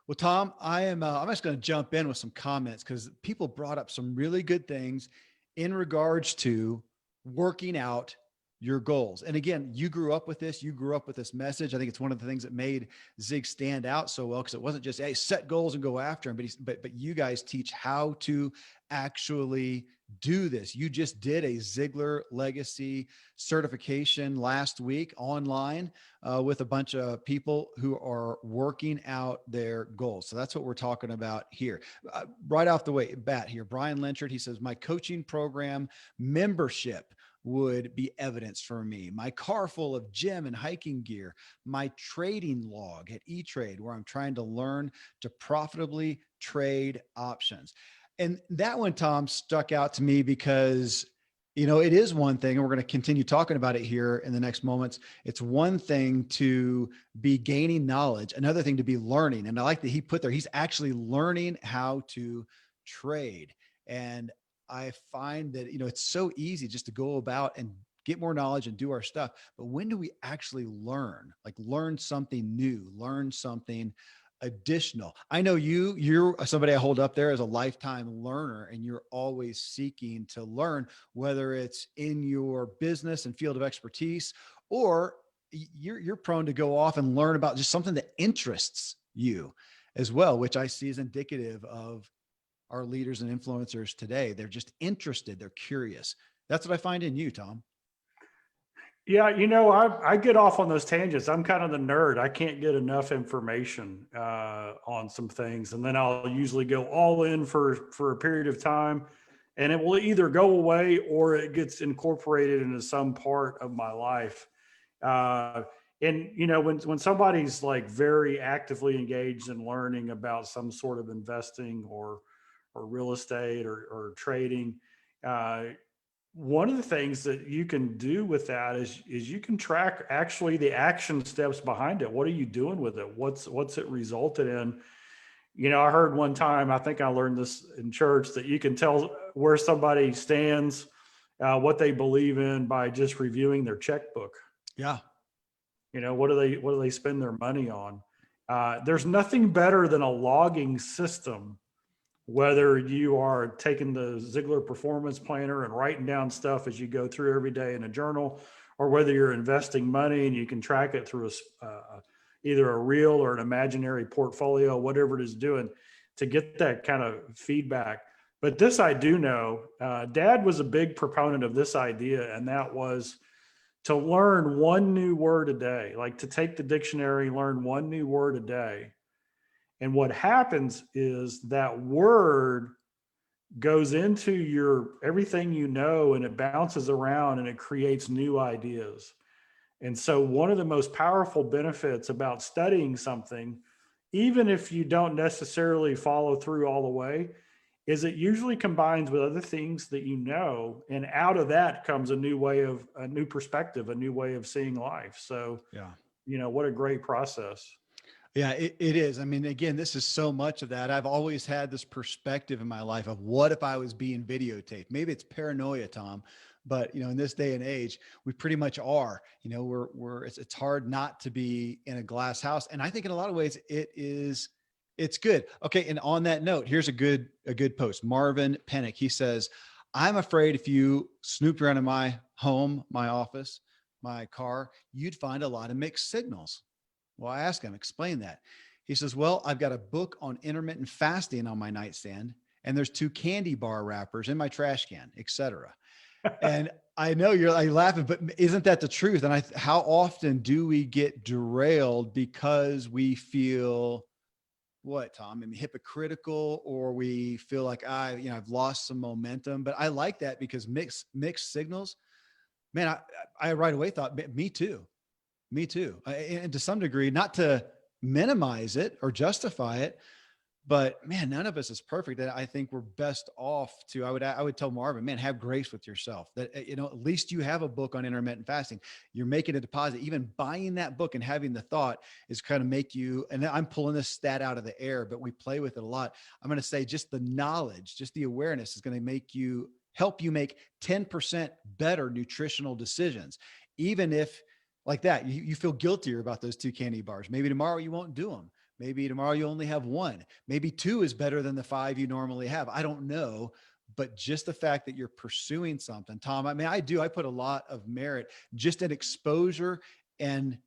Well, Tom, I'm just going to jump in with some comments because people brought up some really good things in regards to working out your goals. And again, you grew up with this, you grew up with this message. I think it's one of the things that made Zig stand out so well because it wasn't just, hey, set goals and go after them, but you guys teach how to actually do this. You just did a Ziglar legacy certification last week online with a bunch of people who are working out their goals. So that's what we're talking about here. Right off the bat here, Brian Lynchard, he says, my coaching program membership would be evidence for me. My car full of gym and hiking gear, my trading log at E-Trade, where I'm trying to learn to profitably trade options. And that one, Tom, stuck out to me because it is one thing, and we're going to continue talking about it here in the next moments. It's one thing to be gaining knowledge, another thing to be learning. And I like that he put there, he's actually learning how to trade. And I find that, it's so easy just to go about and get more knowledge and do our stuff. But when do we actually learn something new, learn something additional? I know you're somebody I hold up there as a lifetime learner, and you're always seeking to learn, whether it's in your business and field of expertise, or you're prone to go off and learn about just something that interests you as well, which I see is indicative of our leaders and influencers today. They're just interested. They're curious. That's what I find in you, Tom. Yeah, I get off on those tangents. I'm kind of the nerd. I can't get enough information on some things, and then I'll usually go all in for a period of time, and it will either go away or it gets incorporated into some part of my life. Uh, and when somebody's like very actively engaged in learning about some sort of investing or real estate or trading. One of the things that you can do with that is you can track actually the action steps behind it. What are you doing with it? What's it resulted in? I heard one time, I think I learned this in church, that you can tell where somebody stands, what they believe in by just reviewing their checkbook. Yeah. What do they spend their money on? There's nothing better than a logging system, whether you are taking the Ziglar Performance Planner and writing down stuff as you go through every day in a journal, or whether you're investing money and you can track it through either a real or an imaginary portfolio, whatever it is doing, to get that kind of feedback. But this I do know, Dad was a big proponent of this idea, and that was to learn one new word a day, like to take the dictionary, learn one new word a day. And what happens is that word goes into your everything and it bounces around and it creates new ideas. And so one of the most powerful benefits about studying something, even if you don't necessarily follow through all the way, is it usually combines with other things that and out of that comes a new perspective, a new way of seeing life. So, Yeah. what a great process. Yeah, it is. I mean, again, this is so much of that. I've always had this perspective in my life of what if I was being videotaped? Maybe it's paranoia, Tom, but in this day and age, we pretty much are. It's hard not to be in a glass house, and I think in a lot of ways it's good. Okay, and on that note, here's a good post. Marvin Pennick, he says, "I'm afraid if you snooped around in my home, my office, my car, you'd find a lot of mixed signals." Well, I asked him, explain that. He says, well, I've got a book on intermittent fasting on my nightstand, and there's 2 candy bar wrappers in my trash can, etc. And I know you're like laughing, but isn't that the truth? And how often do we get derailed because we feel what, Tom? I mean, hypocritical, or we feel like I've lost some momentum. But I like that because mixed signals, man, I right away thought, me too. Me too. And to some degree, not to minimize it or justify it, but man, none of us is perfect. And I think we're best off to, I would tell Marvin, man, have grace with yourself that, at least you have a book on intermittent fasting. You're making a deposit. Even buying that book and having the thought is kind of make you, and I'm pulling this stat out of the air, but we play with it a lot. I'm going to say just the knowledge, just the awareness is going to help you make 10% better nutritional decisions. Even if, like that, you feel guiltier about those 2 candy bars. Maybe tomorrow you won't do them, Maybe tomorrow you only have one. Maybe two is better than the five you normally have. I don't know. But just the fact that you're pursuing something, Tom, I mean, I put a lot of merit just in exposure and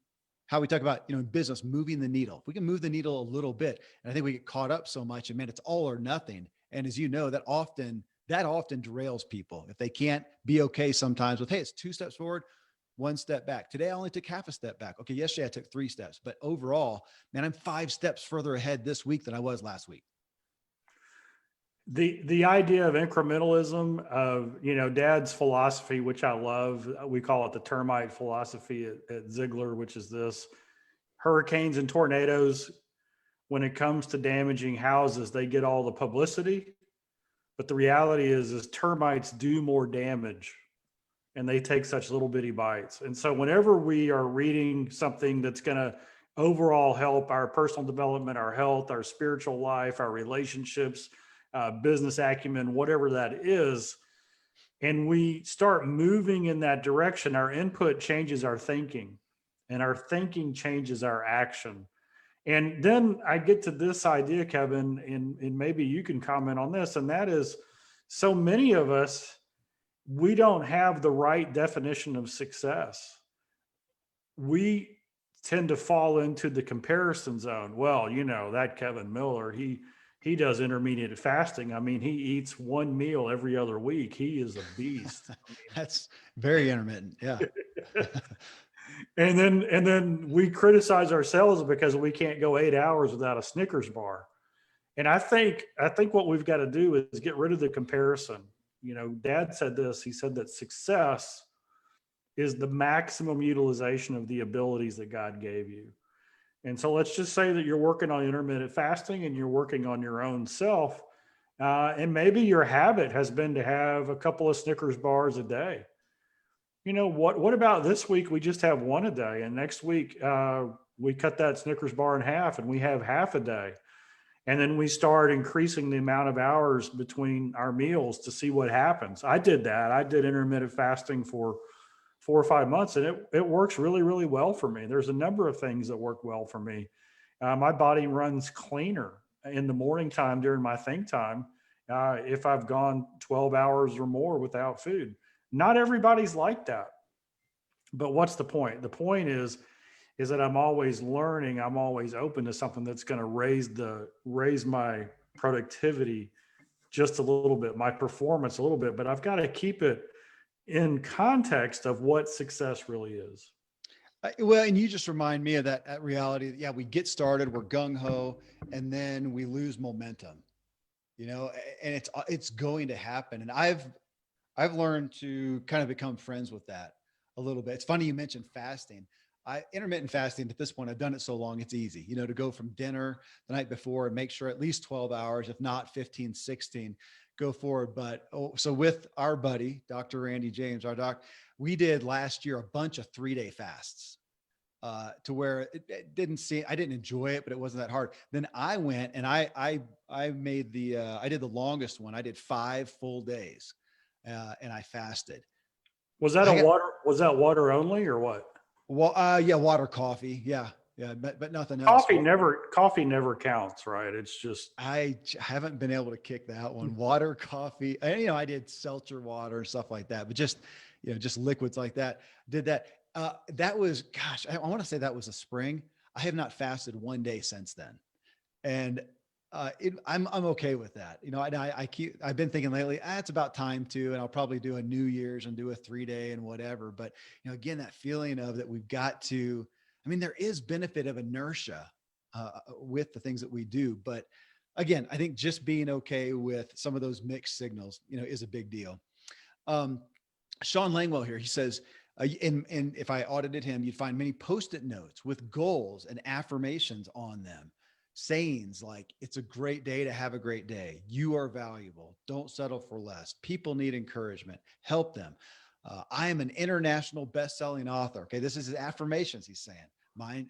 how we talk about, in business, moving the needle. If we can move the needle a little bit, and I think we get caught up so much and man, it's all or nothing. And as you know, that often derails people. If they can't be okay sometimes with, hey, it's 2 steps forward, 1 step back. Today, I only took half a step back. Okay. Yesterday I took 3 steps, but overall, man, I'm 5 steps further ahead this week than I was last week. The idea of incrementalism, of Dad's philosophy, which I love, we call it the termite philosophy at Ziglar, which is this: hurricanes and tornadoes, when it comes to damaging houses, they get all the publicity, but the reality is termites do more damage, and they take such little bitty bites. And so whenever we are reading something that's going to overall help our personal development, our health, our spiritual life, our relationships, business acumen, whatever that is, and we start moving in that direction, our input changes our thinking, and our thinking changes our action. And then I get to this idea, Kevin, and maybe you can comment on this, and that is, so many of us, we don't have the right definition of success. We tend to fall into the comparison zone. Well, that Kevin Miller, he does intermediate fasting. I mean, he eats one meal every other week. He is a beast. That's very intermittent. Yeah. And then we criticize ourselves because we can't go 8 hours without a Snickers bar. And I think what we've got to do is get rid of the comparison. Dad said this. He said that success is the maximum utilization of the abilities that God gave you. And so let's just say that you're working on intermittent fasting and you're working on your own self. And maybe your habit has been to have a couple of Snickers bars a day. What about this week? We just have one a day. And next week, we cut that Snickers bar in half and we have half a day. And then we start increasing the amount of hours between our meals to see what happens. I did that. I did intermittent fasting for 4 or 5 months, and it works really, really well for me. There's a number of things that work well for me. My body runs cleaner in the morning time during my think time if I've gone 12 hours or more without food. Not everybody's like that. But what's the point? The point is that I'm always learning. I'm always open to something that's going to raise my productivity just a little bit, my performance a little bit, but I've got to keep it in context of what success really is. Well, and you just remind me of that reality. Yeah, we get started, we're gung ho, and then we lose momentum. And it's going to happen. And I've learned to kind of become friends with that a little bit. It's funny you mentioned fasting. Intermittent fasting at this point, I've done it so long, it's easy, to go from dinner the night before and make sure at least 12 hours, if not 15, 16, go forward. But so with our buddy, Dr. Randy James, our doc, we did last year a bunch of 3-day fasts to where it didn't seem, I didn't enjoy it, but it wasn't that hard. Then I went and I made I did the longest one. I did 5 full days and I fasted. Was that was that water only or what? Well, yeah, water, coffee. Yeah. Yeah. But nothing else. Coffee never counts, right? It's just, I haven't been able to kick that one. Water, coffee. I did seltzer water and stuff like that, but just liquids like that. Did that. That was, gosh, I want to say that was a spring. I have not fasted one day since then. And I'm okay with that. I've been thinking lately, it's about time to, and I'll probably do a New Year's and do a 3-day and whatever. But, again, that feeling of that we've got to, there is benefit of inertia with the things that we do. But again, I think just being okay with some of those mixed signals, is a big deal. Sean Langwell here, he says, and if I audited him, you'd find many Post-it notes with goals and affirmations on them. Sayings like, it's a great day to have a great day. You are valuable. Don't settle for less. People need encouragement. Help them. I am an international best-selling author. Okay. This is his affirmations. He's saying,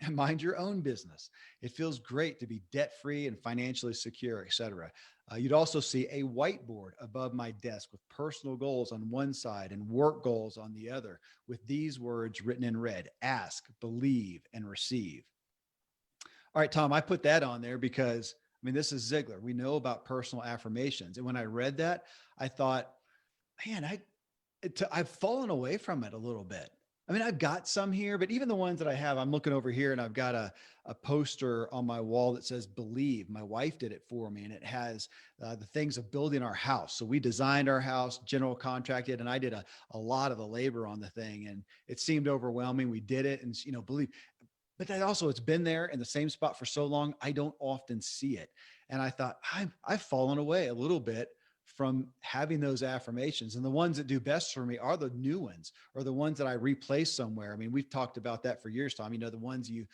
mind your own business. It feels great to be debt-free and financially secure, etc. You'd also see a whiteboard above my desk with personal goals on one side and work goals on the other, with these words written in red: ask, believe, and receive. All right, Tom, I put that on there because I mean, this is Ziglar. We know about personal affirmations. And when I read that, I thought, man, I've fallen away from it a little bit. I mean, I've got some here, but even the ones that I have, I'm looking over here and I've got a poster on my wall that says believe. My wife did it for me, and it has the things of building our house. So we designed our house, general contracted, and I did a lot of the labor on the thing. And it seemed overwhelming. We did it and, believe. But that also, it's been there in the same spot for so long, I don't often see it. And I thought, I've fallen away a little bit from having those affirmations. And the ones that do best for me are the new ones, or the ones that I replace somewhere. I mean, we've talked about that for years, Tom. The ones you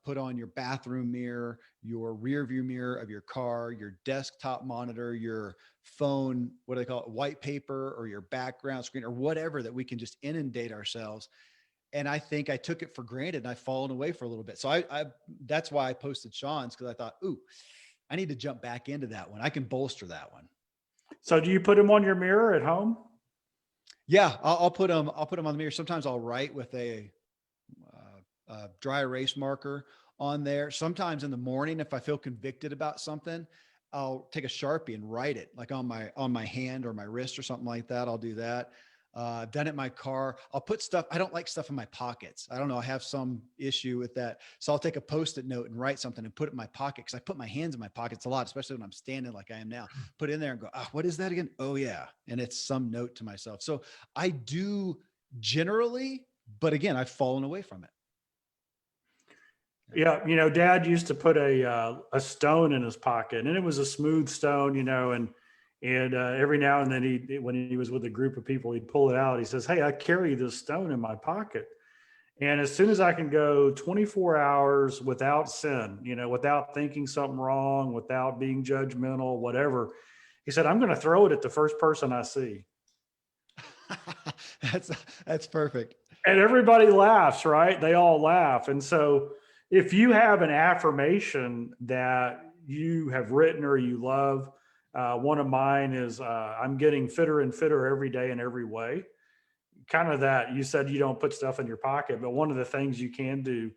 put on your bathroom mirror, your rear view mirror of your car, your desktop monitor, your phone, what do they call it? White paper, or your background screen, or whatever, that we can just inundate ourselves. And I think I took it for granted, and I've fallen away for a little bit. So I that's why I posted Sean's, because I thought, ooh, I need to jump back into that one. I can bolster that one. So do you put them on your mirror at home? Yeah, I'll put them. I'll put them on the mirror. Sometimes I'll write with a dry erase marker on there. Sometimes in the morning, if I feel convicted about something, I'll take a Sharpie and write it, like on my hand or my wrist or something like that. I'll do that. I've done it in my car. I'll put stuff. I don't like stuff in my pockets. I don't know. I have some issue with that. So I'll take a Post-it note and write something and put it in my pocket, because I put my hands in my pockets a lot, especially when I'm standing like I am now. Put it in there and go, what is that again? Oh yeah. And it's some note to myself. So I do generally, but again, I've fallen away from it. Yeah, Dad used to put a stone in his pocket, and it was a smooth stone, and every now and then when he was with a group of people, he'd pull it out. He says, "Hey, I carry this stone in my pocket, and as soon as I can go 24 hours without sin, without thinking something wrong, without being judgmental, whatever," he said, "I'm going to throw it at the first person I see." that's that's perfect. And everybody laughs, right? They all laugh. And so if you have an affirmation that you have written or you love, one of mine is I'm getting fitter and fitter every day in every way. Kind of that. You said you don't put stuff in your pocket, but one of the things you can do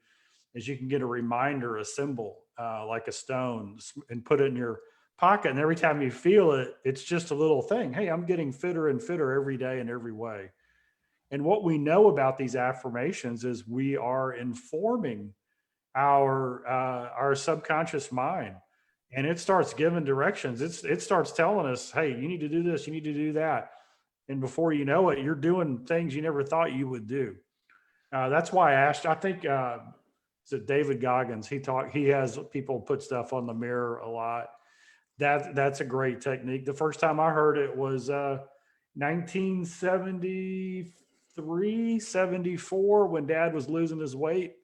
is you can get a reminder, a symbol, like a stone, and put it in your pocket. And every time you feel it, it's just a little thing. Hey, I'm getting fitter and fitter every day in every way. And what we know about these affirmations is we are informing our subconscious mind, and it starts giving directions. It starts telling us, hey, you need to do this, you need to do that, and before you know it, you're doing things you never thought you would do. That's why I asked. I think is it David Goggins? He has people put stuff on the mirror a lot. That's a great technique. The first time I heard it was 1973, 74, when Dad was losing his weight.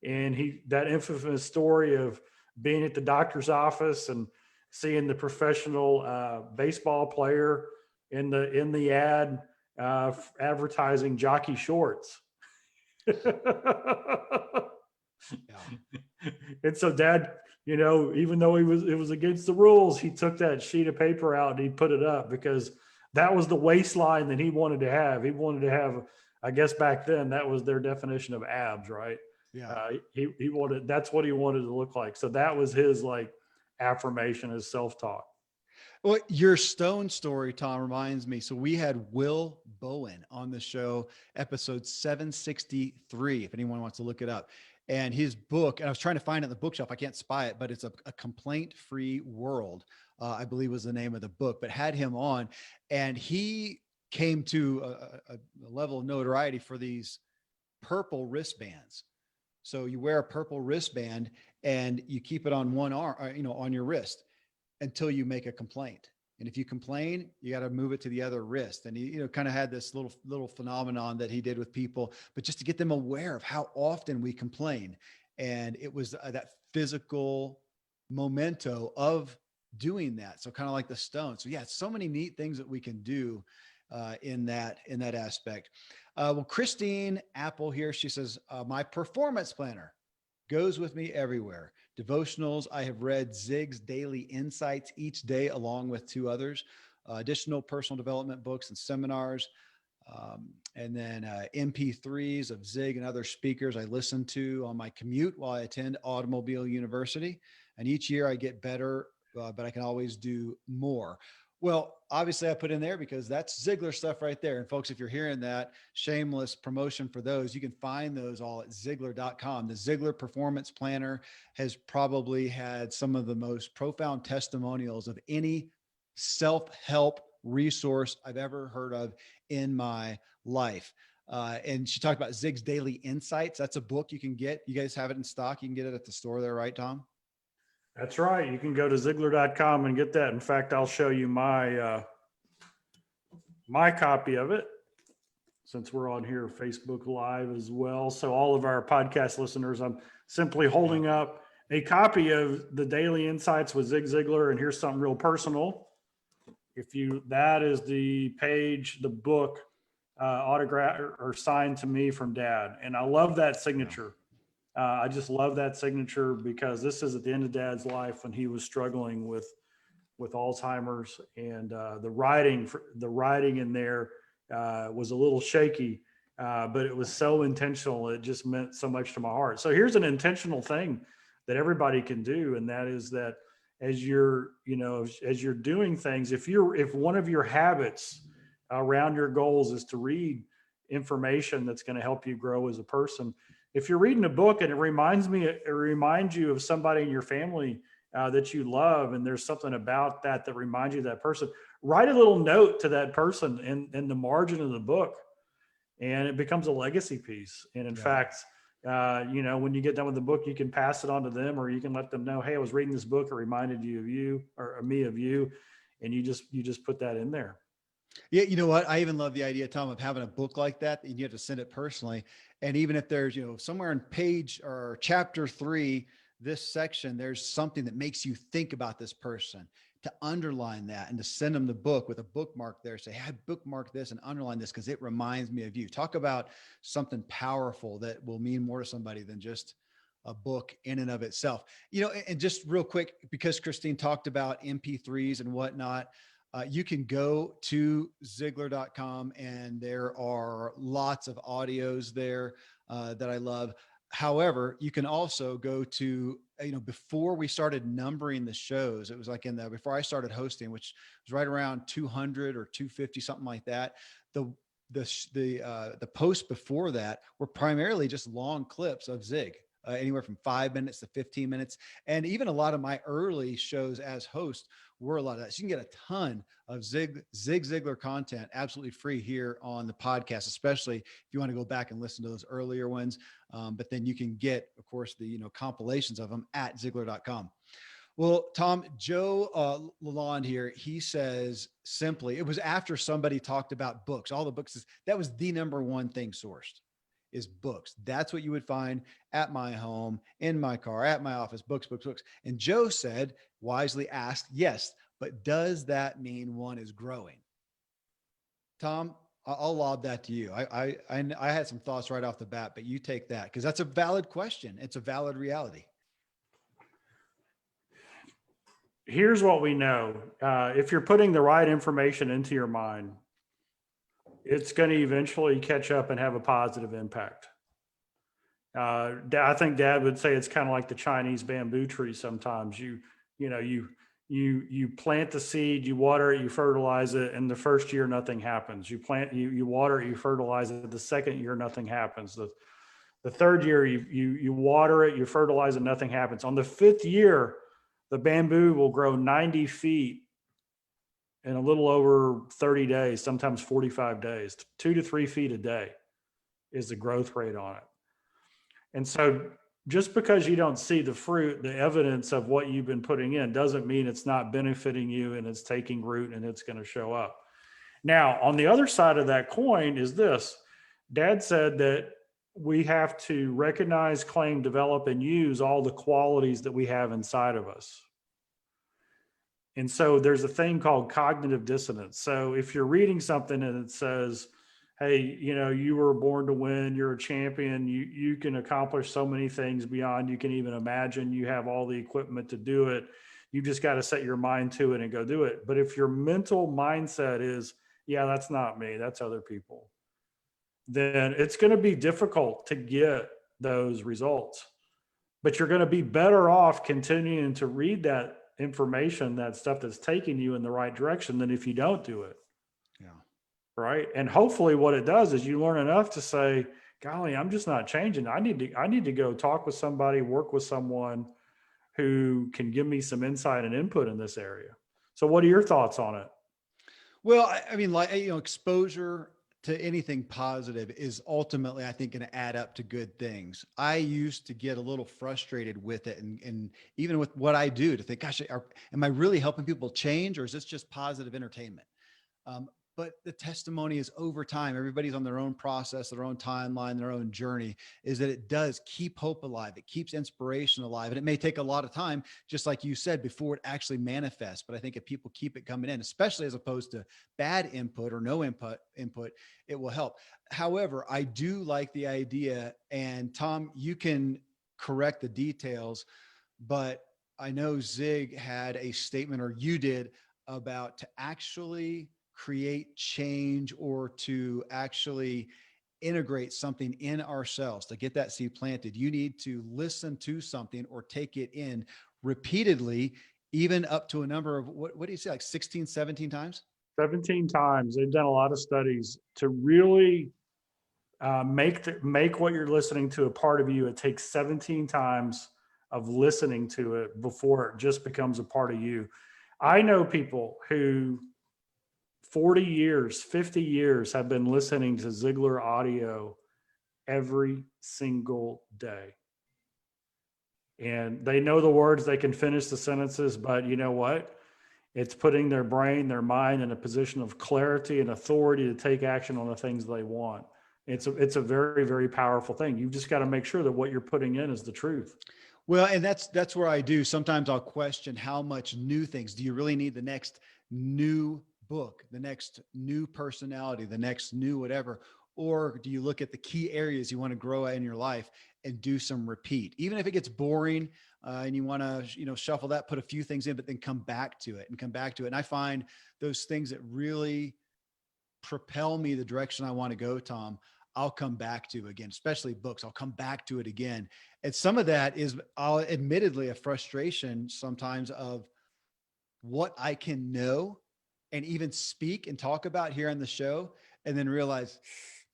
And that infamous story of being at the doctor's office and seeing the professional baseball player in the ad advertising jockey shorts. Yeah. And so Dad, even though it was against the rules, he took that sheet of paper out and he put it up, because that was the waistline that he wanted to have. He wanted to have, I guess back then, that was their definition of abs, right? Yeah. He wanted, that's what he wanted to look like. So that was his affirmation, his self-talk. Well, your stone story, Tom, reminds me. So we had Will Bowen on the show, episode 763, if anyone wants to look it up. And his book, and I was trying to find it in the bookshelf. I can't spy it, but it's a complaint-free world, I believe was the name of the book, but had him on. And he came to a level of notoriety for these purple wristbands. So you wear a purple wristband and you keep it on one arm, on your wrist, until you make a complaint. And if you complain, you got to move it to the other wrist. And he, kind of had this little phenomenon that he did with people, but just to get them aware of how often we complain. And it was that physical memento of doing that. So kind of like the stone. So yeah, so many neat things that we can do in that aspect. Well, Christine Apple here, she says, my performance planner goes with me everywhere. Devotionals. I have read Zig's daily insights each day, along with two others, additional personal development books and seminars. And then MP3s of Zig and other speakers I listen to on my commute while I attend Automobile University. And each year I get better, but I can always do more. Well, obviously I put in there because that's Ziglar stuff right there. And folks, if you're hearing that, shameless promotion for those, you can find those all at Ziglar.com. The Ziglar Performance Planner has probably had some of the most profound testimonials of any self-help resource I've ever heard of in my life. And she talked about Zig's Daily Insights. That's a book you can get. You guys have it in stock. You can get it at the store there, right, Tom? That's right. You can go to Ziglar.com and get that. In fact, I'll show you my copy of it, since we're on here Facebook Live as well. So all of our podcast listeners, I'm simply holding up a copy of the Daily Insights with Zig Ziglar. And here's something real personal. That is the page, the book, autograph or signed to me from Dad. And I love that signature. I just love that signature because this is at the end of Dad's life when he was struggling with Alzheimer's, and the writing in there was a little shaky, but it was so intentional. It just meant so much to my heart. So here's an intentional thing that everybody can do, and that is that as you're doing things, if one of your habits around your goals is to read information that's going to help you grow as a person. If you're reading a book and it reminds you of somebody in your family that you love, and there's something about that reminds you of that person, write a little note to that person in the margin of the book, and it becomes a legacy piece. And in fact, when you get done with the book, you can pass it on to them, or you can let them know, hey, I was reading this book. It reminded you of you, or me of you. And you just put that in there. Yeah. You know what? I even love the idea, Tom, of having a book like that, and you have to send it personally. And even if there's, somewhere in page or chapter 3, this section, there's something that makes you think about this person, to underline that and to send them the book with a bookmark there. Say, hey, I bookmark this and underline this because it reminds me of you. Talk about something powerful that will mean more to somebody than just a book in and of itself. And just real quick, because Christine talked about MP3s and whatnot, you can go to Ziglar.com, and there are lots of audios there that I love. However, you can also go to, before we started numbering the shows, it was like before I started hosting, which was right around 200 or 250, something like that. The posts before that were primarily just long clips of Zig. Anywhere from 5 minutes to 15 minutes. And even a lot of my early shows as host were a lot of that. So you can get a ton of Zig Ziglar content absolutely free here on the podcast, especially if you want to go back and listen to those earlier ones. But then you can get, of course, the compilations of them at Ziglar.com. Well, Tom, Joe Lalonde here, he says simply, it was after somebody talked about books. All the books, that was the number one thing sourced. Is books. That's what you would find at my home, in my car, at my office, books. And Joe said, wisely asked, yes, but does that mean one is growing? Tom, I'll lob that to you. I had some thoughts right off the bat, but you take that because that's a valid question. It's a valid reality. Here's what we know. If you're putting the right information into your mind, it's going to eventually catch up and have a positive impact. I think Dad would say it's kind of like the Chinese bamboo tree. Sometimes you plant the seed, you water it, you fertilize it, and the first year nothing happens. You water it, you fertilize it. The second year nothing happens. The third year you water it, you fertilize it, nothing happens. On the 5th year, the bamboo will grow 90 feet in a little over 30 days, sometimes 45 days. 2 to 3 feet a day is the growth rate on it. And so just because you don't see the fruit, the evidence of what you've been putting in, doesn't mean it's not benefiting you and it's taking root and it's going to show up. Now, on the other side of that coin is this. Dad said that we have to recognize, claim, develop, and use all the qualities that we have inside of us. And so there's a thing called cognitive dissonance. So if you're reading something and it says, hey, you were born to win, you're a champion, you can accomplish so many things beyond you can even imagine, you have all the equipment to do it, you just got to set your mind to it and go do it. But if your mental mindset is, yeah, that's not me, that's other people, then it's going to be difficult to get those results. But you're going to be better off continuing to read that information, that stuff that's taking you in the right direction, than if you don't do it. Yeah. Right. And hopefully what it does is you learn enough to say, golly, I'm just not changing. I need to go talk with somebody, work with someone who can give me some insight and input in this area. So what are your thoughts on it? Well, I mean, like, exposure to anything positive is ultimately, I think, going to add up to good things. I used to get a little frustrated with it, and even with what I do, to think, gosh, am I really helping people change, or is this just positive entertainment? But the testimony is over time. Everybody's on their own process, their own timeline, their own journey, is that it does keep hope alive. It keeps inspiration alive. And it may take a lot of time, just like you said, before it actually manifests. But I think if people keep it coming in, especially as opposed to bad input or no input, it will help. However, I do like the idea, and Tom, you can correct the details, but I know Zig had a statement, or you did, about to actually create change, or to actually integrate something in ourselves, to get that seed planted. You need to listen to something or take it in repeatedly, even up to a number of, what do you say, like 16, 17 times? 17 times. They've done a lot of studies to really make what you're listening to a part of you. It takes 17 times of listening to it before it just becomes a part of you. I know people who 40 years, 50 years have been listening to Ziglar audio every single day. And they know the words, they can finish the sentences, but you know what? It's putting their brain, their mind in a position of clarity and authority to take action on the things they want. It's a very, very powerful thing. You've just got to make sure that what you're putting in is the truth. Well, and that's where I do. Sometimes I'll question how much new things. Do you really need the next new book, the next new personality, the next new whatever? Or do you look at the key areas you want to grow in your life and do some repeat, even if it gets boring, and you want to, shuffle that, put a few things in, but then come back to it and come back to it. And I find those things that really propel me the direction I want to go, Tom, I'll come back to again, especially books. I'll come back to it again. And some of that is, I'll admittedly, a frustration sometimes of what I can know and even speak and talk about here on the show, and then realize,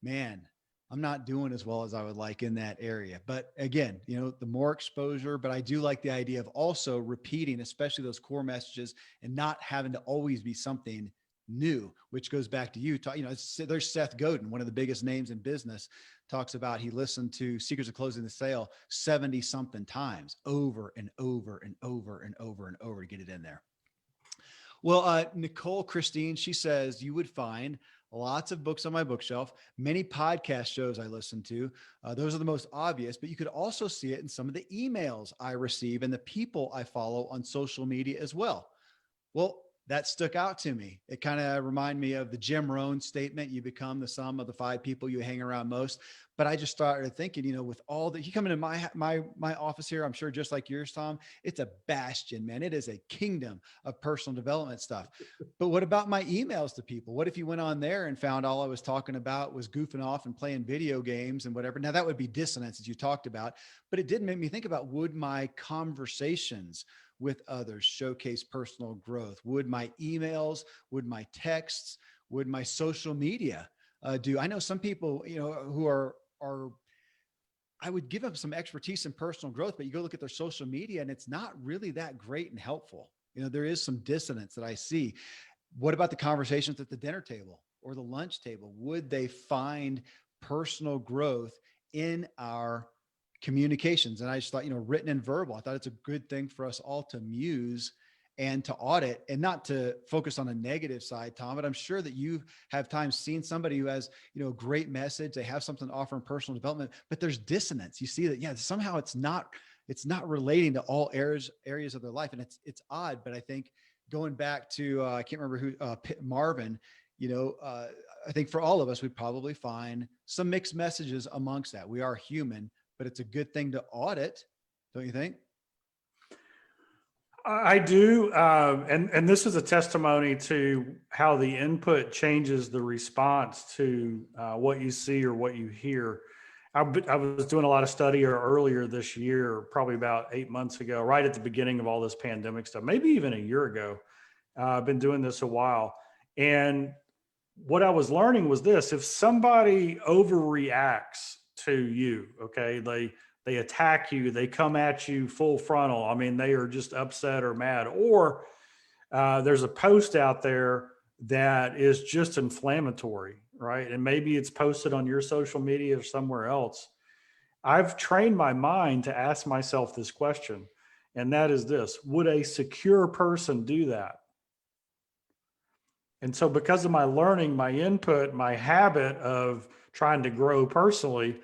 man, I'm not doing as well as I would like in that area. But again, the more exposure, but I do like the idea of also repeating, especially those core messages, and not having to always be something new, which goes back to you. There's Seth Godin, one of the biggest names in business, talks about he listened to Secrets of Closing the Sale 70 something times, over and over and over and over and over, to get it in there. Well, Nicole Christine, she says, you would find lots of books on my bookshelf, many podcast shows I listen to. Those are the most obvious, but you could also see it in some of the emails I receive and the people I follow on social media as well. Well, that stuck out to me. It kind of reminded me of the Jim Rohn statement, you become the sum of the 5 people you hang around most. But I just started thinking, with all that, you come into my office here, I'm sure just like yours, Tom, it's a bastion, man. It is a kingdom of personal development stuff. But what about my emails to people? What if you went on there and found all I was talking about was goofing off and playing video games and whatever? Now that would be dissonance, as you talked about, but it did make me think about, would my conversations with others showcase personal growth? Would my emails, would my texts, would my social media do? I know some people, who are, I would give them some expertise in personal growth, but you go look at their social media and it's not really that great and helpful. There is some dissonance that I see. What about the conversations at the dinner table or the lunch table? Would they find personal growth in our communications? And I just thought, written and verbal, I thought it's a good thing for us all to muse and to audit, and not to focus on a negative side, Tom, but I'm sure that you have times seen somebody who has, a great message, they have something to offer in personal development, but there's dissonance. You see that, somehow it's not relating to all areas of their life. And it's odd, but I think going back to, I can't remember who, Marvin, I think for all of us, we probably find some mixed messages amongst that. We are human, but it's a good thing to audit, don't you think? I do, and this is a testimony to how the input changes the response to what you see or what you hear. I was doing a lot of study earlier this year, probably about 8 months ago, right at the beginning of all this pandemic stuff, maybe even a year ago. I've been doing this a while, and what I was learning was this: if somebody overreacts to you, okay, they attack you, they come at you full frontal. I mean, they are just upset or mad, or there's a post out there that is just inflammatory, right? And maybe it's posted on your social media or somewhere else. I've trained my mind to ask myself this question, and that is this: would a secure person do that? And so, because of my learning, my input, my habit of trying to grow personally,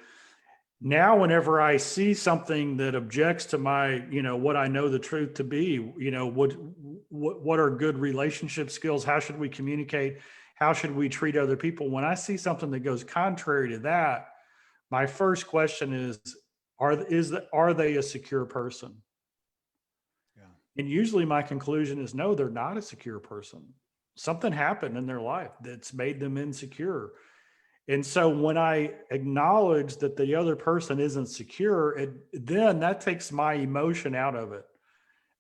now whenever I see something that objects to my, what I know the truth to be, what are good relationship skills? How should we communicate? How should we treat other people? When I see something that goes contrary to that, my first question is, are they a secure person? Yeah. And usually my conclusion is no, they're not a secure person. Something happened in their life that's made them insecure. And so when I acknowledge that the other person isn't secure, then that takes my emotion out of it.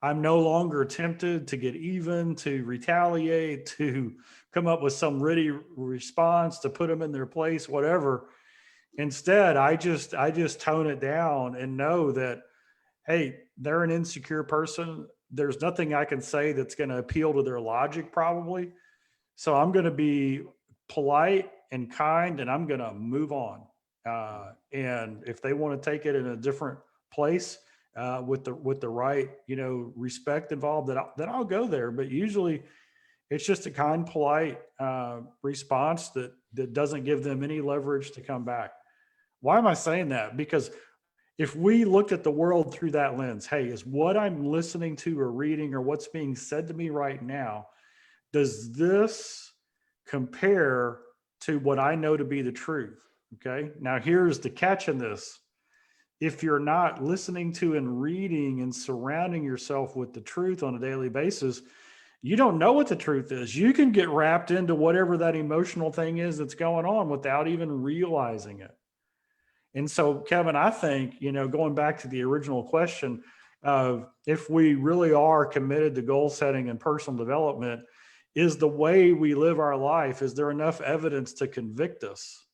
I'm no longer tempted to get even, to retaliate, to come up with some ready response, to put them in their place, whatever. Instead, I just tone it down and know that, hey, they're an insecure person. There's nothing I can say that's going to appeal to their logic, probably. So I'm going to be polite and kind, and I'm going to move on. And if they want to take it in a different place with the right, respect involved, then I'll go there. But usually, it's just a kind, polite response that doesn't give them any leverage to come back. Why am I saying that? Because if we looked at the world through that lens, hey, is what I'm listening to or reading or what's being said to me right now, does this compare to what I know to be the truth? Okay. Now, here's the catch in this. If you're not listening to and reading and surrounding yourself with the truth on a daily basis, you don't know what the truth is. You can get wrapped into whatever that emotional thing is that's going on without even realizing it. And so, Kevin, I think, going back to the original question of if we really are committed to goal setting and personal development, is the way we live our life, is there enough evidence to convict us?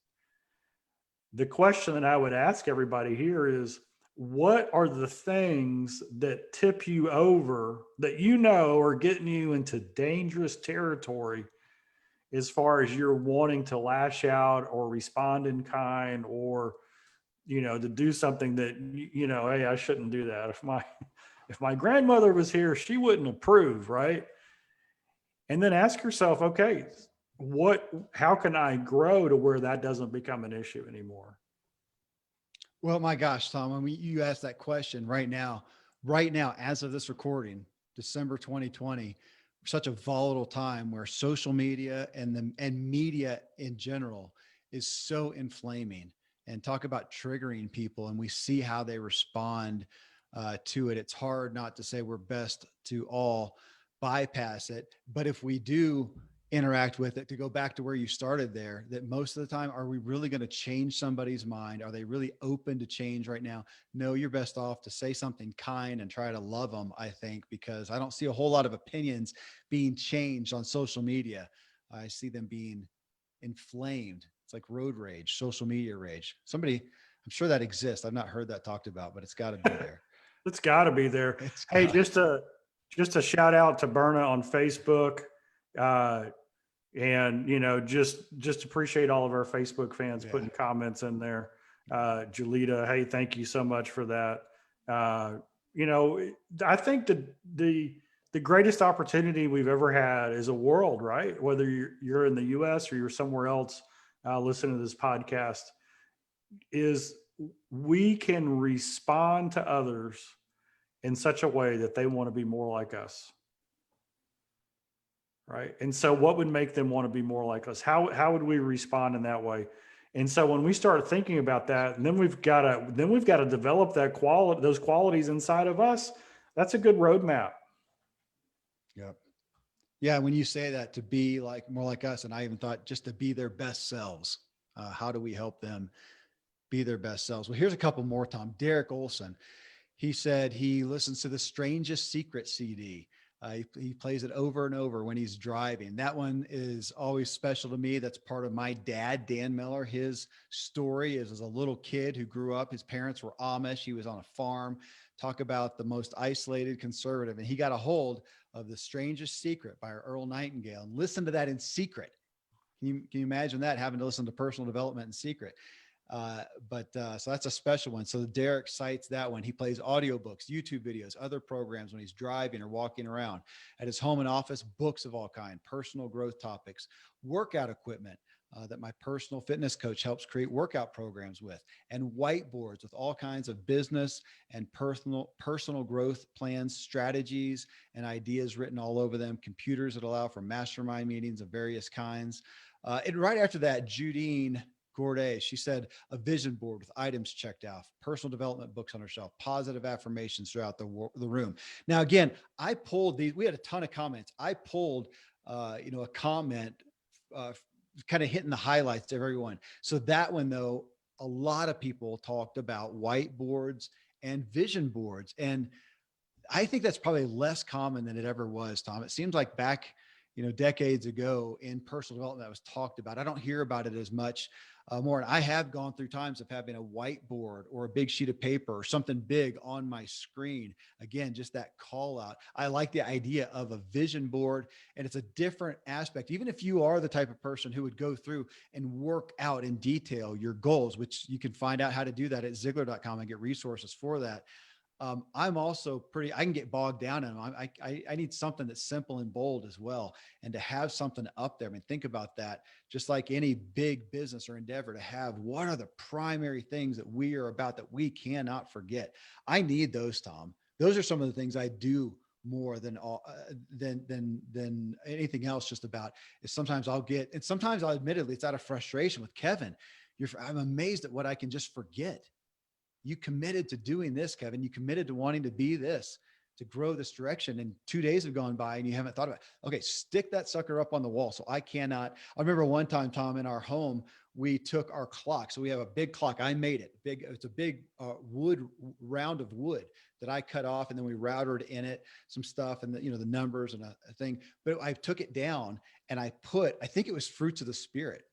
The question that I would ask everybody here is, what are the things that tip you over that are getting you into dangerous territory as far as you're wanting to lash out or respond in kind, or to do something that, hey, I shouldn't do that. If my grandmother was here, she wouldn't approve, right? And then ask yourself, okay, how can I grow to where that doesn't become an issue anymore? Well, my gosh, Tom, I mean, you asked that question right now, as of this recording, December 2020, such a volatile time where social media and media in general is so inflaming, and talk about triggering people. And we see how they respond to it. It's hard not to say we're best to all bypass it. But if we do interact with it, to go back to where you started there, that most of the time, are we really going to change somebody's mind? Are they really open to change right now? No, you're best off to say something kind and try to love them, I think, because I don't see a whole lot of opinions being changed on social media. I see them being inflamed. It's like road rage, social media rage. I'm sure that exists. I've not heard that talked about, but it's got to be there. It's got to be there. It's Hey, got. just a shout out to Berna on Facebook. And just appreciate all of our Facebook fans putting comments in there. Julita, hey, thank you so much for that. I think the greatest opportunity we've ever had as a world, right? Whether you're in the US or you're somewhere else listening to this podcast, is we can respond to others in such a way that they want to be more like us. Right. And so what would make them want to be more like us? How would we respond in that way? And so when we start thinking about that, and then we've got to develop those qualities inside of us. That's a good roadmap. Yep. Yeah. When you say that, to be like more like us, and I even thought just to be their best selves, how do we help them be their best selves? Well, here's a couple more, Tom. Derek Olson, he said he listens to the Strangest Secret CD. He plays it over and over when he's driving. That one is always special to me. That's part of my dad, Dan Miller. His story is as a little kid who grew up, his parents were Amish. He was on a farm. Talk about the most isolated conservative. And he got a hold of The Strangest Secret by Earl Nightingale and listened to that in secret. Can you imagine that, having to listen to personal development in secret? So that's a special one. So Derek cites that one. He plays audiobooks, YouTube videos, other programs when he's driving or walking around. At his home and office, books of all kind, personal growth topics, workout equipment that my personal fitness coach helps create workout programs with, and whiteboards with all kinds of business and personal growth plans, strategies, and ideas written all over them. Computers that allow for mastermind meetings of various kinds. And right after that, Judine Gourdet, she said a vision board with items checked out, personal development books on her shelf, positive affirmations throughout the room. Now, again, I pulled these, we had a ton of comments. I pulled, a comment, kind of hitting the highlights of everyone. So that one, though, a lot of people talked about whiteboards and vision boards. And I think that's probably less common than it ever was, Tom. It seems like back, decades ago in personal development that was talked about. I don't hear about it as much more. And I have gone through times of having a whiteboard or a big sheet of paper or something big on my screen. Again, just that call out. I like the idea of a vision board, and it's a different aspect. Even if you are the type of person who would go through and work out in detail your goals, which you can find out how to do that at Ziglar.com and get resources for that. I'm also I can get bogged down in them. I need something that's simple and bold as well. And to have something up there, I mean, think about that. Just like any big business or endeavor, to have what are the primary things that we are about that we cannot forget. I need those, Tom. Those are some of the things I do more than all than anything else. Just about is sometimes and sometimes I'll admittedly, it's out of frustration with Kevin. I'm amazed at what I can just forget. You committed to doing this, Kevin. You committed to wanting to be this, to grow this direction. And 2 days have gone by and you haven't thought about it. Okay, stick that sucker up on the wall. So I remember one time, Tom, in our home, we took our clock. So we have a big clock. I made it big. It's a big round of wood that I cut off. And then we routed in it some stuff and the numbers and a thing. But I took it down and I think it was Fruits of the Spirit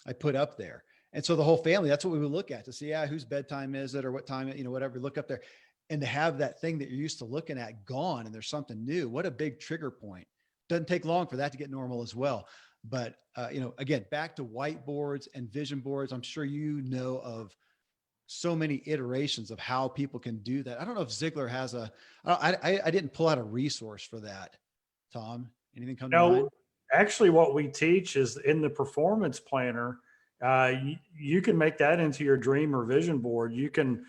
I put up there. And so the whole family, that's what we would look at to see, whose bedtime is it or what time, whatever, look up there, and to have that thing that you're used to looking at gone and there's something new. What a big trigger point. Doesn't take long for that to get normal as well. But, again, back to whiteboards and vision boards. I'm sure of so many iterations of how people can do that. I don't know if Ziglar has I didn't pull out a resource for that. Tom, anything come to mind? Actually, what we teach is in the performance planner. You can make that into your dream or vision board. You can.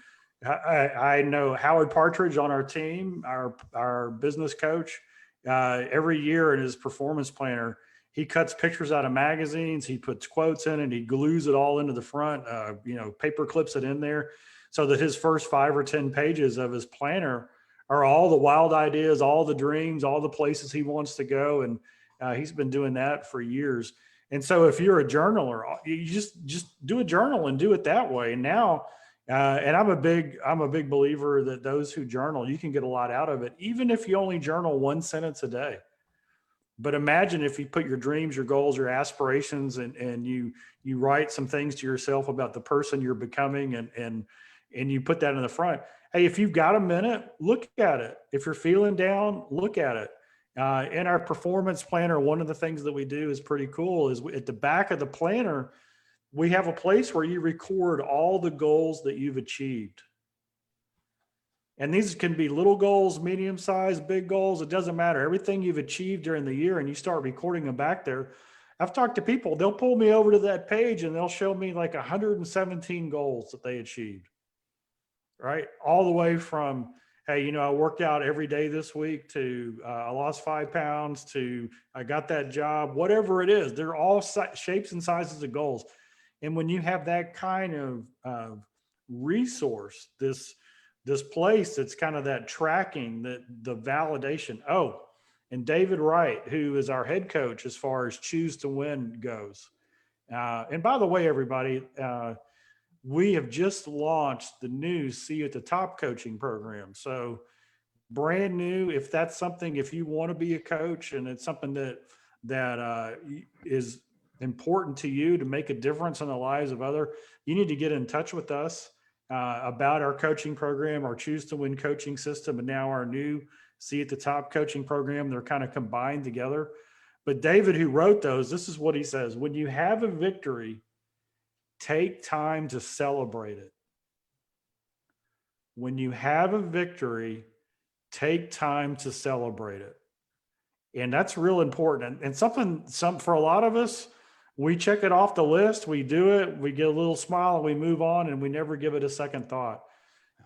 I know Howard Partridge on our team, our business coach. Every year in his performance planner, he cuts pictures out of magazines. He puts quotes in, and he glues it all into the front. Paper clips it in there, so that his first 5 or 10 pages of his planner are all the wild ideas, all the dreams, all the places he wants to go, and he's been doing that for years. And so if you're a journaler, you just do a journal and do it that way. And now, and I'm a big believer that those who journal, you can get a lot out of it, even if you only journal 1 sentence a day. But imagine if you put your dreams, your goals, your aspirations, and you write some things to yourself about the person you're becoming, and you put that in the front. Hey, if you've got a minute, look at it. If you're feeling down, look at it. In our performance planner, one of the things that we do is pretty cool is at the back of the planner, we have a place where you record all the goals that you've achieved. And these can be little goals, medium size, big goals. It doesn't matter. Everything you've achieved during the year, and you start recording them back there. I've talked to people, they'll pull me over to that page and they'll show me like 117 goals that they achieved, right? All the way from, hey, I worked out every day this week, to I lost 5 pounds, to I got that job, whatever it is. They're all shapes and sizes of goals. And when you have that kind of resource, this place that's kind of that tracking, that the validation, oh, and David Wright, who is our head coach as far as Choose to Win goes. And by the way, everybody, we have just launched the new See You at the Top coaching program. So brand new. If that's something, if you want to be a coach and it's something that is important to you to make a difference in the lives of other, you need to get in touch with us about our coaching program, our Choose to Win coaching system, and now our new See at the Top coaching program. They're kind of combined together. But David, who wrote those, this is what he says: when you have a victory, take time to celebrate it. When you have a victory, take time to celebrate it. And that's real important. And some for a lot of us, we check it off the list, we do it, we get a little smile and we move on and we never give it a second thought.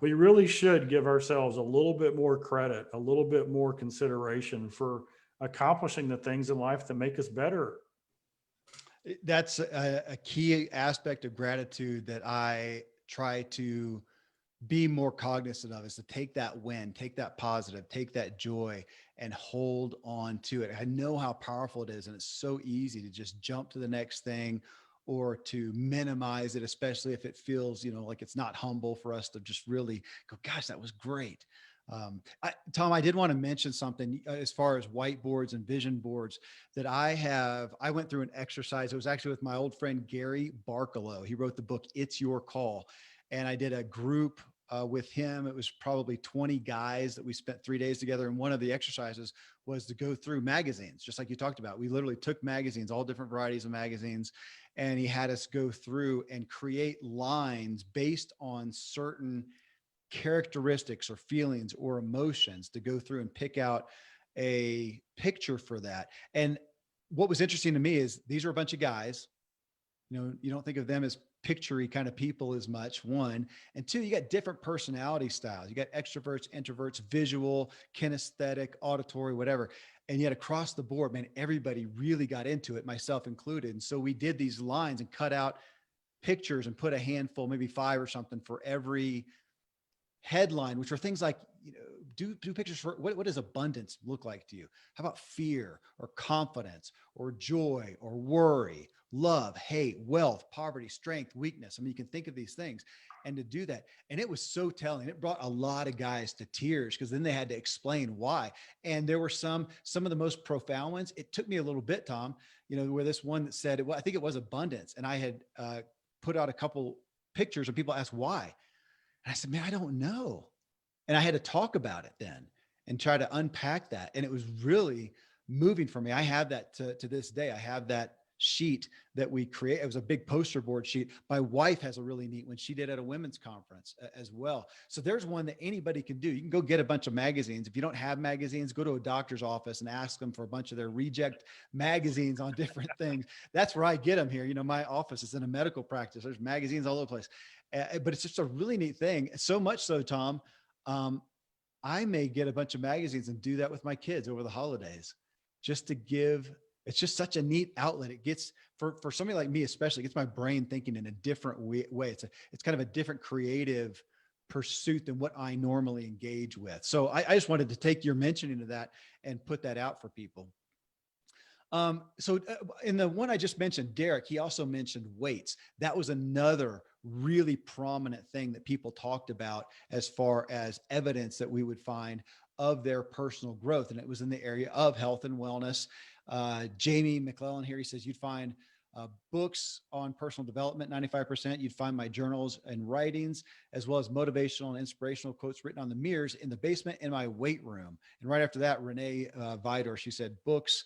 We really should give ourselves a little bit more credit, a little bit more consideration for accomplishing the things in life that make us better. That's a key aspect of gratitude that I try to be more cognizant of, is to take that win, take that positive, take that joy and hold on to it. I know how powerful it is. And it's so easy to just jump to the next thing or to minimize it, especially if it feels, like it's not humble for us to just really go, gosh, that was great. Tom, I did want to mention something as far as whiteboards and vision boards that I went through an exercise. It was actually with my old friend, Gary Barkalow. He wrote the book, It's Your Call. And I did a group with him. It was probably 20 guys that we spent 3 days together. And one of the exercises was to go through magazines, just like you talked about. We literally took magazines, all different varieties of magazines, and he had us go through and create lines based on certain characteristics or feelings or emotions, to go through and pick out a picture for that. And what was interesting to me is these are a bunch of guys. You don't think of them as picturey kind of people as much, one. And two, you got different personality styles. You got extroverts, introverts, visual, kinesthetic, auditory, whatever. And yet across the board, man, everybody really got into it, myself included. And so we did these lines and cut out pictures and put a handful, maybe 5 or something for every headline, which are things like, do pictures for what does abundance look like to you? How about fear or confidence or joy or worry, love, hate, wealth, poverty, strength, weakness? I mean, you can think of these things and to do that. And it was so telling. It brought a lot of guys to tears because then they had to explain why. And there were some of the most profound ones. It took me a little bit, Tom, where this one that said, I think it was abundance. And I had put out a couple pictures and people asked why. And I said, man, I don't know. And I had to talk about it then and try to unpack that. And it was really moving for me. I have that to this day. I have that sheet that we create. It was a big poster board sheet. My wife has a really neat one she did at a women's conference as well. So there's one that anybody can do. You can go get a bunch of magazines. If you don't have magazines, go to a doctor's office and ask them for a bunch of their reject magazines on different things. That's where I get them here. My office is in a medical practice. There's magazines all over the place. But it's just a really neat thing. So much so, Tom, I may get a bunch of magazines and do that with my kids over the holidays just to give. It's just such a neat outlet. It gets for somebody like me, especially, it gets my brain thinking in a different way. It's kind of a different creative pursuit than what I normally engage with. So I just wanted to take your mentioning of that and put that out for people. So in the one I just mentioned, Derek, he also mentioned weights. That was another really prominent thing that people talked about as far as evidence that we would find of their personal growth. And it was in the area of health and wellness. Jamie McClellan here, he says, you'd find books on personal development, 95%. You'd find my journals and writings, as well as motivational and inspirational quotes written on the mirrors in the basement in my weight room. And right after that, Renee Vidor, she said, books,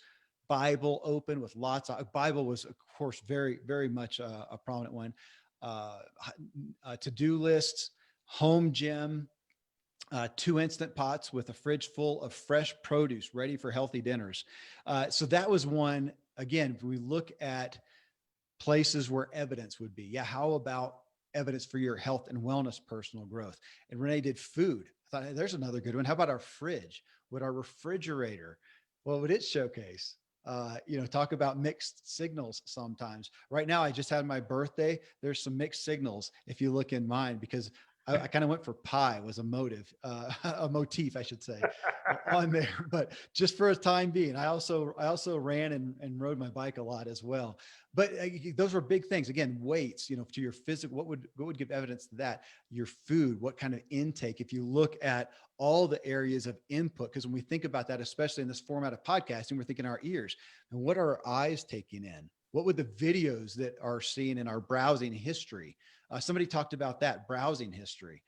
Bible open with lots of Bible was, of course, very, very much a prominent one. To-do lists, home gym, 2 instant pots with a fridge full of fresh produce ready for healthy dinners. So that was one. Again, if we look at places where evidence would be, yeah, how about evidence for your health and wellness, personal growth? And Renee did food. I thought, hey, there's another good one. How about our fridge? Would our refrigerator, what would it showcase? Talk about mixed signals sometimes. Right now, I just had my birthday. There's some mixed signals if you look in mine, because I kind of went for pie was a motive, a motif, I should say, on there. But just for a time being, I also ran and rode my bike a lot as well. But those were big things. Again, weights, to your physical, what would give evidence to that? Your food, what kind of intake? If you look at all the areas of input, because when we think about that, especially in this format of podcasting, we're thinking our ears and what are our eyes taking in? What would the videos that are seen in our browsing history? Somebody talked about that browsing history.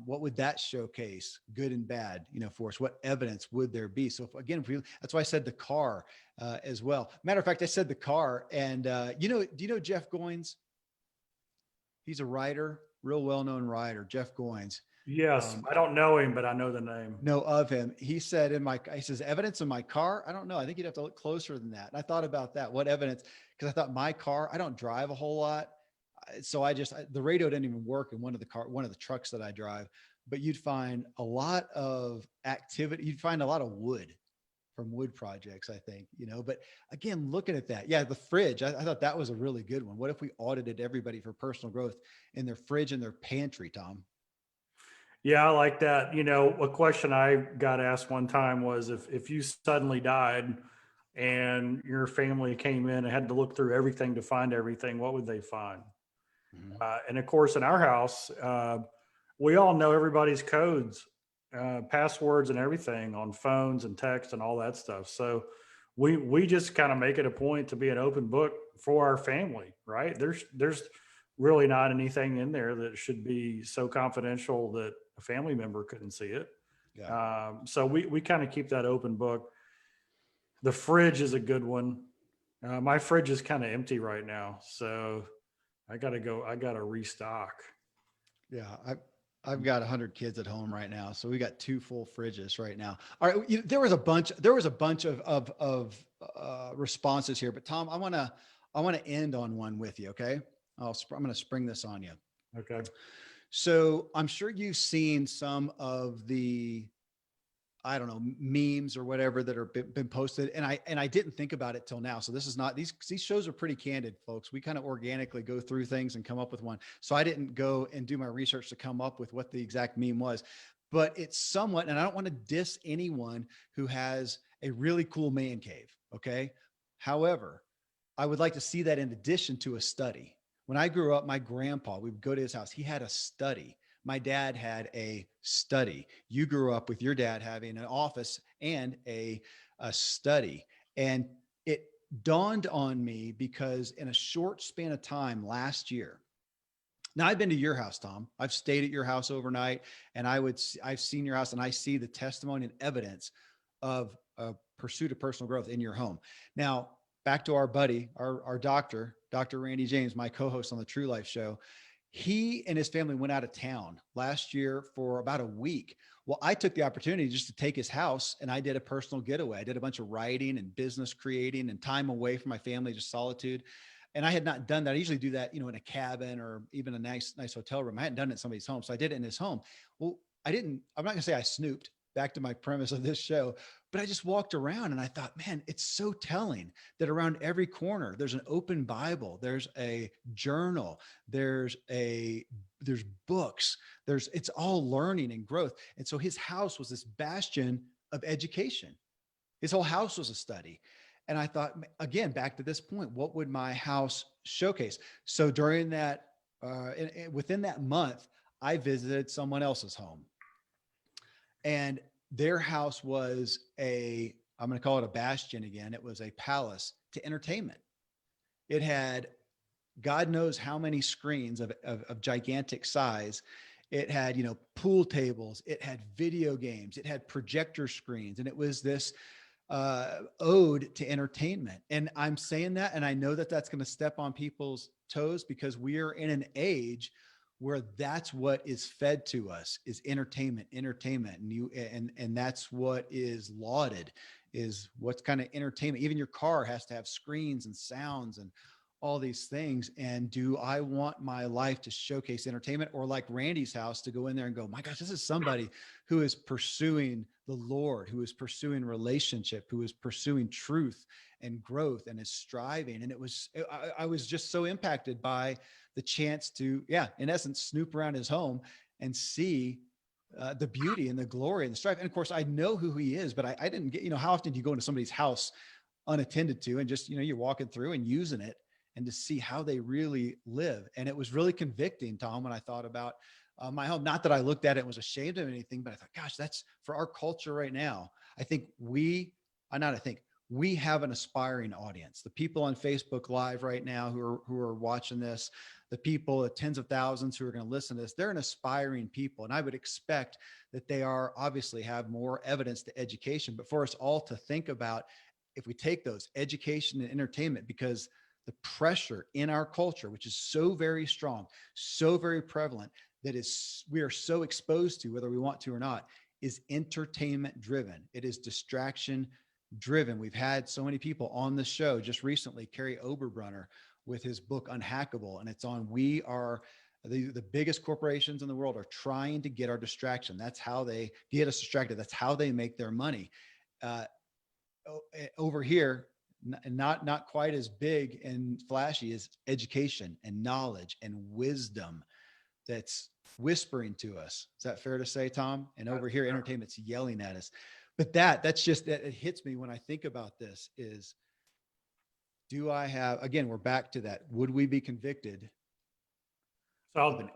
What would that showcase, good and bad, for us? What evidence would there be? So that's why I said the car as well. Matter of fact, I said the car, and do you know Jeff Goins? He's a writer, real well-known writer, Jeff Goins. Yes, I don't know him, but I know the name. Know of him. He said he says, evidence in my car. I don't know. I think you'd have to look closer than that. And I thought about that. What evidence? Because I thought my car, I don't drive a whole lot. So the radio didn't even work in one of the trucks that I drive, but you'd find a lot of activity. You'd find a lot of wood from wood projects, I think, but again, looking at that, yeah, the fridge, I thought that was a really good one. What if we audited everybody for personal growth in their fridge and their pantry, Tom? Yeah, I like that. A question I got asked one time was if you suddenly died and your family came in and had to look through everything to find everything, what would they find? Mm-hmm. And of course, in our house, we all know everybody's codes, passwords, and everything on phones and text and all that stuff. So we just kind of make it a point to be an open book for our family, right? There's really not anything in there that should be so confidential that a family member couldn't see it. Yeah. So we kind of keep that open book. The fridge is a good one. My fridge is kind of empty right now, so I gotta restock. Yeah. I've got 100 kids at home right now. So we got 2 full fridges right now. All right. There was a bunch of responses here, but Tom, I want to end on one with you. Okay. I'm going to spring this on you. Okay. So I'm sure you've seen some of the, I don't know, memes or whatever that are been posted. And I didn't think about it till now. So this is not, these shows are pretty candid, folks. We kind of organically go through things and come up with one. So I didn't go and do my research to come up with what the exact meme was, but it's somewhat, and I don't want to diss anyone who has a really cool man cave. Okay. However, I would like to see that in addition to a study. When I grew up, my grandpa, we would go to his house. He had a study. My dad had a study. You grew up with your dad having an office and a study. And it dawned on me because in a short span of time last year, now I've been to your house, Tom. I've stayed at your house overnight, and I've seen your house, and I see the testimony and evidence of a pursuit of personal growth in your home. Now, back to our buddy, our doctor, Dr. Randy James, my co-host on the True Life Show. He and his family went out of town last year for about a week. Well, I took the opportunity just to take his house and I did a personal getaway. I did a bunch of writing and business creating and time away from my family, just solitude. And I had not done that. I usually do that, in a cabin or even a nice hotel room. I hadn't done it in somebody's home. So I did it in his home. Well, I'm not going to say I snooped, back to my premise of this show, but I just walked around and I thought, man, it's so telling that around every corner, there's an open Bible, there's a journal, there's books, it's all learning and growth. And so his house was this bastion of education. His whole house was a study. And I thought, again, back to this point, what would my house showcase? So during that, within that month, I visited someone else's home. And their house was I'm going to call it a bastion again. It was a palace to entertainment. It had God knows how many screens of gigantic size. It had, pool tables. It had video games. It had projector screens. And it was this ode to entertainment. And I'm saying that, and I know that that's going to step on people's toes because we are in an age where that's what is fed to us is entertainment, and that's what is lauded, is what's kind of entertainment. Even your car has to have screens and sounds and all these things. And do I want my life to showcase entertainment, or like Randy's house to go in there and go, my gosh, this is somebody who is pursuing the Lord, who is pursuing relationship, who is pursuing truth and growth and is striving. And I was just so impacted by the chance to, in essence, snoop around his home and see the beauty and the glory and the strife. And of course, I know who he is, but I didn't get, how often do you go into somebody's house unattended to and just, you're walking through and using it and to see how they really live. And it was really convicting, Tom, when I thought about my home. Not that I looked at it and was ashamed of anything, but I thought, gosh, that's for our culture right now. I think we have an aspiring audience. The people on Facebook Live right now who are watching this, the people, the tens of thousands who are going to listen to this, they're an aspiring people. And I would expect that they are obviously have more evidence to education, but for us all to think about, if we take those education and entertainment, because the pressure in our culture, which is so very strong, so very prevalent, we are so exposed to, whether we want to or not, is entertainment driven. It is distraction driven. We've had so many people on the show just recently, Carrie Oberbrunner with his book Unhackable, and it's on, the biggest corporations in the world are trying to get our distraction. That's how they get us distracted. That's how they make their money. Over here, not quite as big and flashy as education and knowledge and wisdom that's whispering to us. Is that fair to say, Tom? And over here, entertainment's yelling at us. But that's just, that it hits me when I think about this is, do I have, again, we're back to that. Would we be convicted? So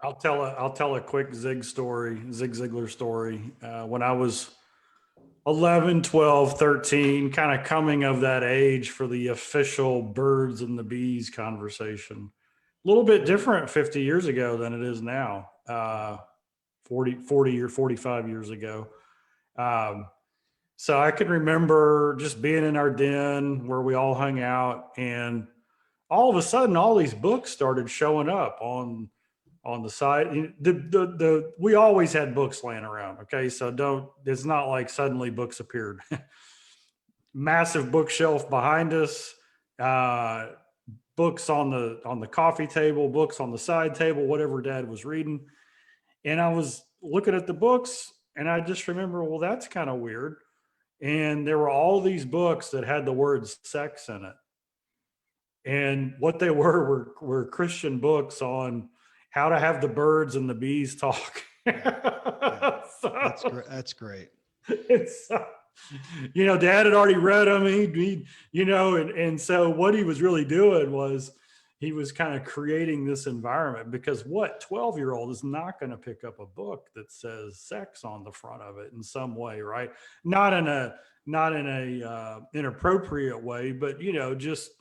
I'll tell a quick Zig Ziglar story. When I was 11, 12, 13, kind of coming of that age for the official birds and the bees conversation. A little bit different 50 years ago than it is now, 40 or 45 years ago. So I can remember just being in our den where we all hung out, and all of a sudden, all these books started showing up on the side. We always had books laying around. Okay. So it's not like suddenly books appeared. Massive bookshelf behind us, books on the coffee table, books on the side table, whatever Dad was reading. And I was looking at the books and I just remember, well, that's kind of weird. And there were all these books that had the word sex in it. And what they were Christian books on how to have the birds and the bees talk. Yeah. That's great. It's, Dad had already read them. And so what he was really doing was he was kind of creating this environment, because 12-year-old is not going to pick up a book that says sex on the front of it in some way, right? Not in a inappropriate way, but just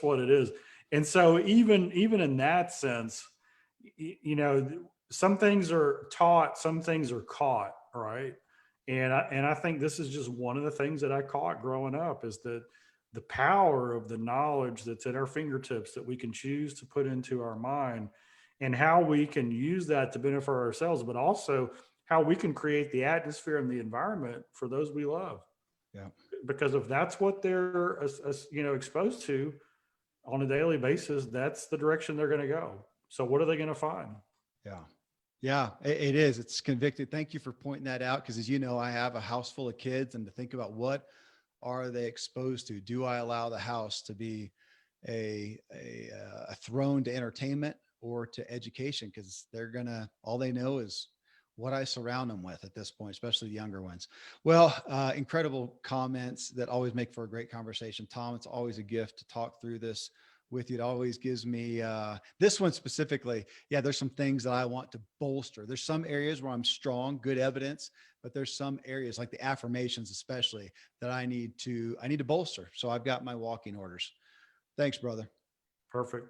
what it is. And so even in that sense, some things are taught, some things are caught, right? And I think this is just one of the things that I caught growing up, is that the power of the knowledge that's at our fingertips that we can choose to put into our mind, and how we can use that to benefit ourselves, but also how we can create the atmosphere and the environment for those we love. Yeah. Because if that's what they're, exposed to on a daily basis, that's the direction they're going to go. So what are they going to find? Yeah. Yeah, it is. It's convicted. Thank you for pointing that out. Because as you know, I have a house full of kids, and to think about, what are they exposed to? Do I allow the house to be a throne to entertainment or to education? Because all they know is what I surround them with at this point, especially the younger ones. Well, incredible comments that always make for a great conversation. Tom, it's always a gift to talk through this with you. It always gives me, this one specifically, there's some things that I want to bolster. There's some areas where I'm strong, good evidence, but there's some areas like the affirmations, especially, that I need to bolster. So I've got my walking orders. Thanks, brother. Perfect.